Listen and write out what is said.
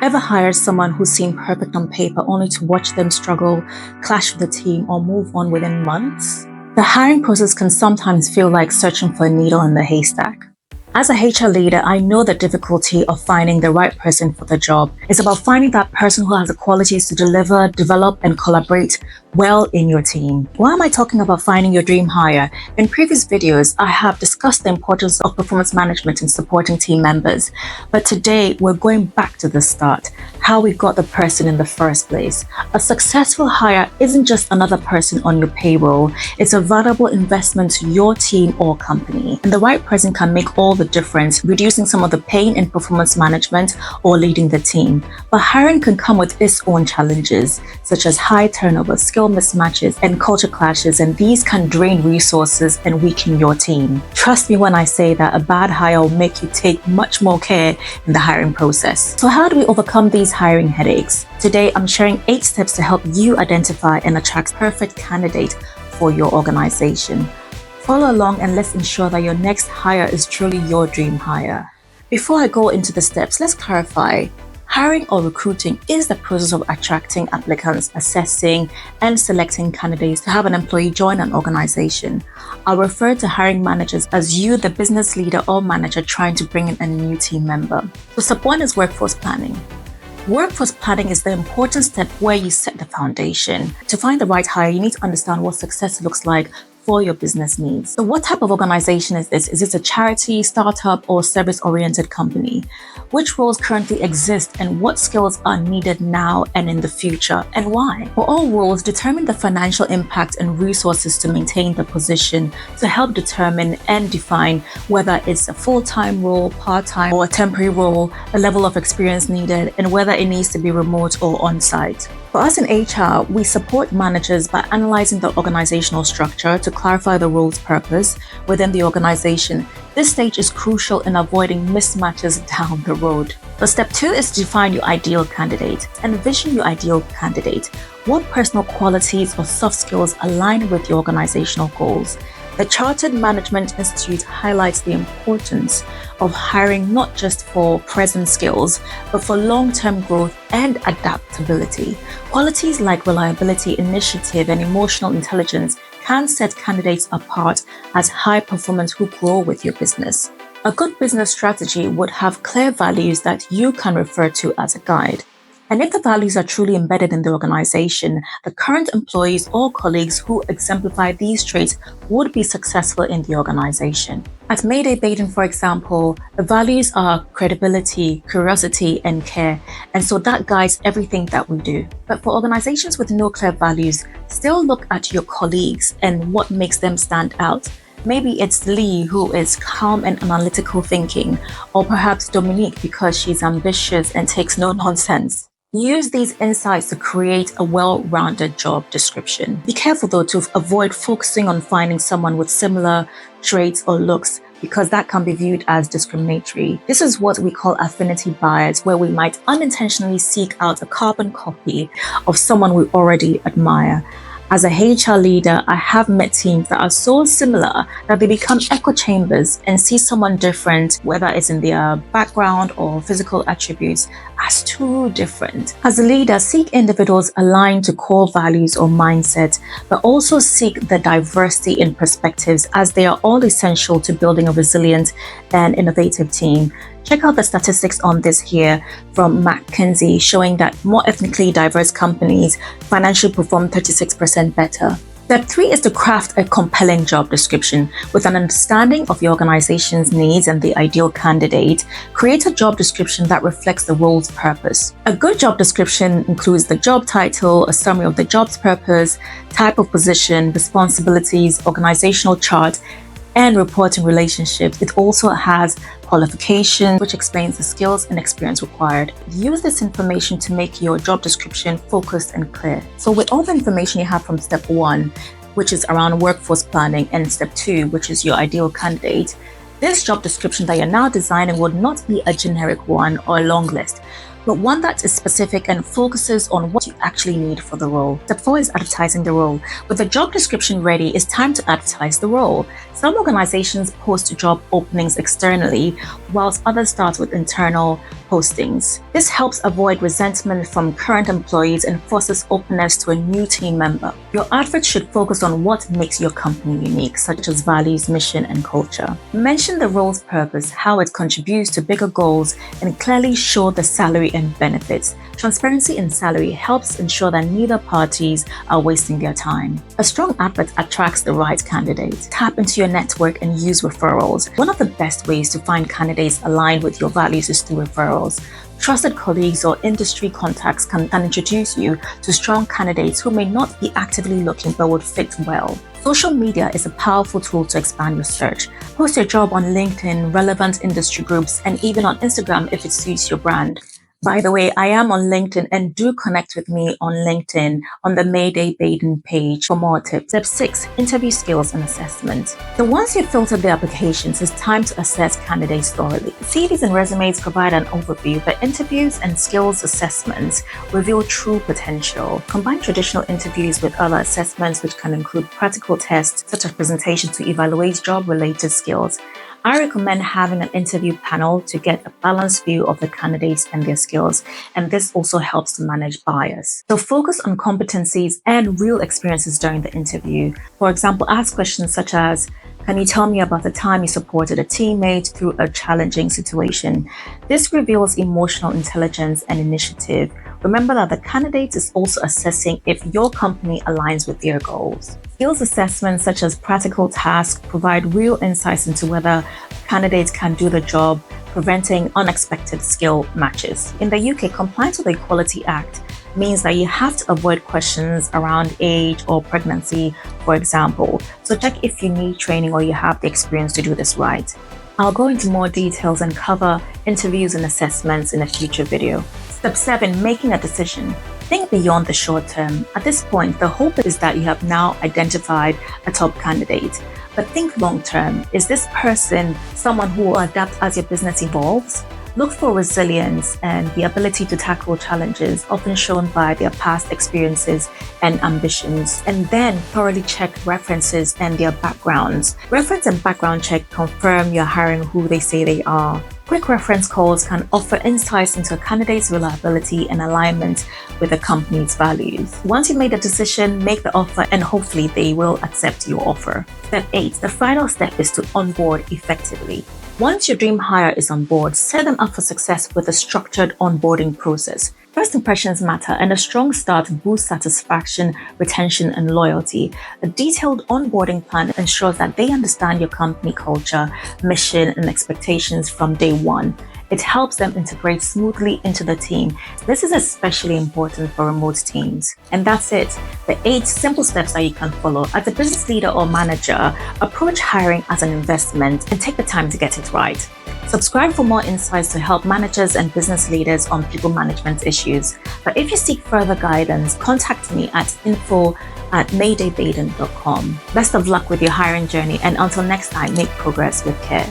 Ever hired someone who seemed perfect on paper only to watch them struggle, clash with the team, or move on within months? The hiring process can sometimes feel like searching for a needle in the haystack. As a HR leader, I know the difficulty of finding the right person for the job. It's about finding that person who has the qualities to deliver, develop, and collaborate well in your team. Why am I talking about finding your dream hire? In previous videos, I have discussed the importance of performance management in supporting team members. But today, we're going back to the start, how we got the person in the first place. A successful hire isn't just another person on your payroll. It's a valuable investment to your team or company. And the right person can make all the difference, reducing some of the pain in performance management or leading the team. But hiring can come with its own challenges, such as high turnover, skill mismatches, and culture clashes, and these can drain resources and weaken your team. Trust me when I say that a bad hire will make you take much more care in the hiring process. So how do we overcome these hiring headaches? Today, I'm sharing 8 steps to help you identify and attract the perfect candidate for your organization. Follow along and let's ensure that your next hire is truly your dream hire. Before I go into the steps, let's clarify. Hiring or recruiting is the process of attracting applicants, assessing, and selecting candidates to have an employee join an organization. I'll refer to hiring managers as you, the business leader or manager trying to bring in a new team member. So step 1 is workforce planning. Workforce planning is the important step where you set the foundation. To find the right hire, you need to understand what success looks like for your business needs. So what type of organization is this? Is this a charity, startup, or service-oriented company? Which roles currently exist and what skills are needed now and in the future, and why? For all roles, determine the financial impact and resources to maintain the position to help determine and define whether it's a full-time role, part-time, or a temporary role, the level of experience needed, and whether it needs to be remote or on-site. For us in HR, we support managers by analyzing the organizational structure to clarify the role's purpose within the organization. This stage is crucial in avoiding mismatches down the road. So step 2 is to define your ideal candidate. Envision your ideal candidate. What personal qualities or soft skills align with your organizational goals? The Chartered Management Institute highlights the importance of hiring not just for present skills, but for long-term growth and adaptability. Qualities like reliability, initiative, and emotional intelligence can set candidates apart as high performers who grow with your business. A good business strategy would have clear values that you can refer to as a guide. And if the values are truly embedded in the organization, the current employees or colleagues who exemplify these traits would be successful in the organization. At Maydaybaiden, for example, the values are credibility, curiosity, and care, and so that guides everything that we do. But for organizations with no clear values, still look at your colleagues and what makes them stand out. Maybe it's Lee, who is calm and analytical thinking, or perhaps Dominique because she's ambitious and takes no nonsense. Use these insights to create a well-rounded job description. Be careful though to avoid focusing on finding someone with similar traits or looks, because that can be viewed as discriminatory. This is what we call affinity bias, where we might unintentionally seek out a carbon copy of someone we already admire. As a HR leader, I have met teams that are so similar that they become echo chambers and see someone different, whether it's in their background or physical attributes, as too different. As a leader, seek individuals aligned to core values or mindset, but also seek the diversity in perspectives, as they are all essential to building a resilient and innovative team. Check out the statistics on this here from McKinsey, showing that more ethnically diverse companies financially perform 36% better. Step 3 is to craft a compelling job description. With an understanding of your organization's needs and the ideal candidate, create a job description that reflects the role's purpose. A good job description includes the job title, a summary of the job's purpose, type of position, responsibilities, organizational chart, and reporting relationships. It also has qualifications, which explains the skills and experience required. Use this information to make your job description focused and clear. So with all the information you have from step 1, which is around workforce planning, and step 2, which is your ideal candidate, this job description that you're now designing would not be a generic one or a long list, but one that is specific and focuses on what you actually need for the role. Step 4 is advertising the role. With the job description ready, it's time to advertise the role. Some organizations post job openings externally, whilst others start with internal postings. This helps avoid resentment from current employees and fosters openness to a new team member. Your advert should focus on what makes your company unique, such as values, mission, and culture. Mention the role's purpose, how it contributes to bigger goals, and clearly show the salary and benefits. Transparency in salary helps ensure that neither parties are wasting their time. A strong advert attracts the right candidate. Tap into your network and use referrals. One of the best ways to find candidates aligned with your values is through referrals. Trusted colleagues or industry contacts can introduce you to strong candidates who may not be actively looking but would fit well. Social media is a powerful tool to expand your search. Post your job on LinkedIn, relevant industry groups, and even on Instagram if it suits your brand. By the way, I am on LinkedIn, and do connect with me on LinkedIn on the Maydaybaiden page for more tips. Step 6. Interview skills and assessment. So once you've filtered the applications, it's time to assess candidates thoroughly. CVs and resumes provide an overview, but interviews and skills assessments reveal true potential. Combine traditional interviews with other assessments, which can include practical tests such as presentations to evaluate job-related skills. I recommend having an interview panel to get a balanced view of the candidates and their skills, and this also helps to manage bias. So focus on competencies and real experiences during the interview. For example, ask questions such as, can you tell me about the time you supported a teammate through a challenging situation? This reveals emotional intelligence and initiative. Remember that the candidate is also assessing if your company aligns with their goals. Skills assessments such as practical tasks provide real insights into whether candidates can do the job, preventing unexpected skill matches. In the UK, compliance with the Equality Act means that you have to avoid questions around age or pregnancy, for example. So check if you need training or you have the experience to do this right. I'll go into more details and cover interviews and assessments in a future video. Step 7, making a decision. Think beyond the short term. At this point, the hope is that you have now identified a top candidate. But think long term. Is this person someone who will adapt as your business evolves? Look for resilience and the ability to tackle challenges, often shown by their past experiences and ambitions. And then thoroughly check references and their backgrounds. Reference and background check confirm you're hiring who they say they are. Quick reference calls can offer insights into a candidate's reliability and alignment with the company's values. Once you've made a decision, make the offer and hopefully they will accept your offer. Step 8. The final step is to onboard effectively. Once your dream hire is on board, set them up for success with a structured onboarding process. First impressions matter, and a strong start boosts satisfaction, retention, and loyalty. A detailed onboarding plan ensures that they understand your company culture, mission, and expectations from day one. It helps them integrate smoothly into the team. This is especially important for remote teams. And that's it. The 8 simple steps that you can follow. As a business leader or manager, approach hiring as an investment and take the time to get it right. Subscribe for more insights to help managers and business leaders on people management issues. But if you seek further guidance, contact me at info@maydaybaiden.com. Best of luck with your hiring journey, and until next time, make progress with care.